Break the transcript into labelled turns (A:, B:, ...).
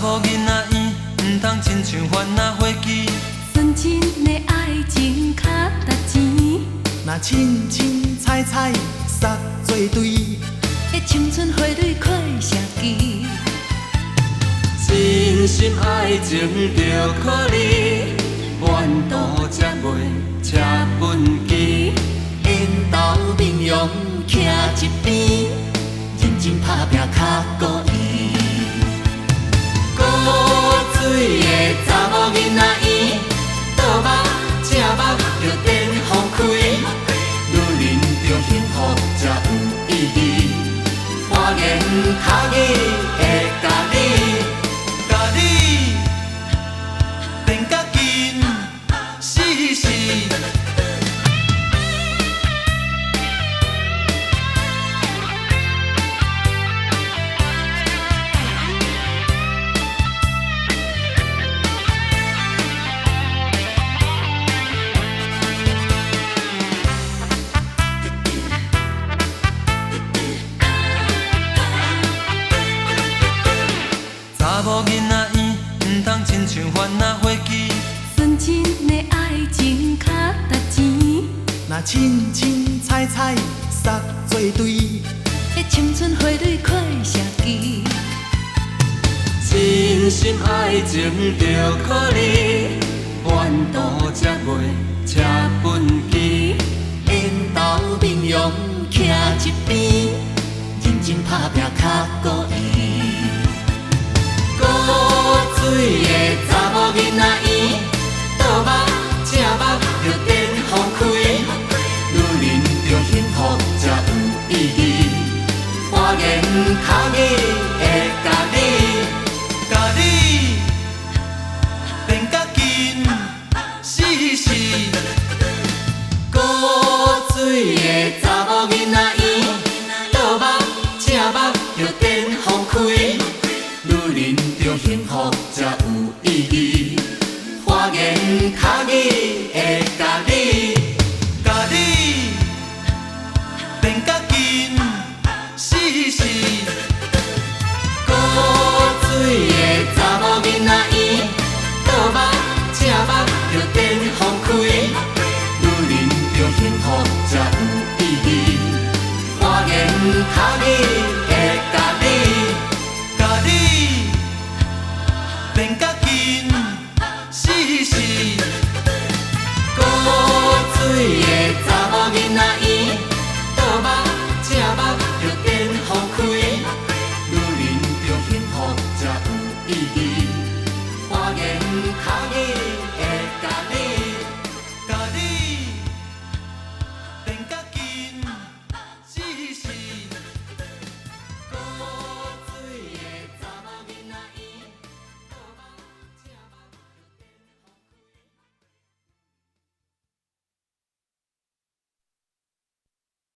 A: 某囡仔院，唔通亲像番仔花枝。
B: 纯真的爱情较值钱，
C: 若凊凊彩彩撒作对，
B: 的青春花蕊快射击。
A: 真心爱情着可怜，半途才袂车本机。
C: 缘投面容徛一边，认真打拼较故意。
A: 古水的查某囡仔院，倒目正目着电风开，女人着幸福才有意义。花言巧语会甲你变甲紧，死死。查某囡仔院，唔通亲像番仔花枝。
B: 纯真的爱情较值钱，
C: 若凊凊彩彩撒作对，
B: 的青春花蕊快射击。
A: 真心爱情着可怜，半途才袂车本机。
C: 缘投面容徛一边，认真打拼较故意。
A: 古水的查某囡仔院，倒目正目着电风开，女人着幸福才有意义。花言巧语会甲你变甲紧，死死。古水的查某囡仔院，倒目正目着电风开。女人着幸福才有意义，花言巧语会甲你变甲紧，死死。古水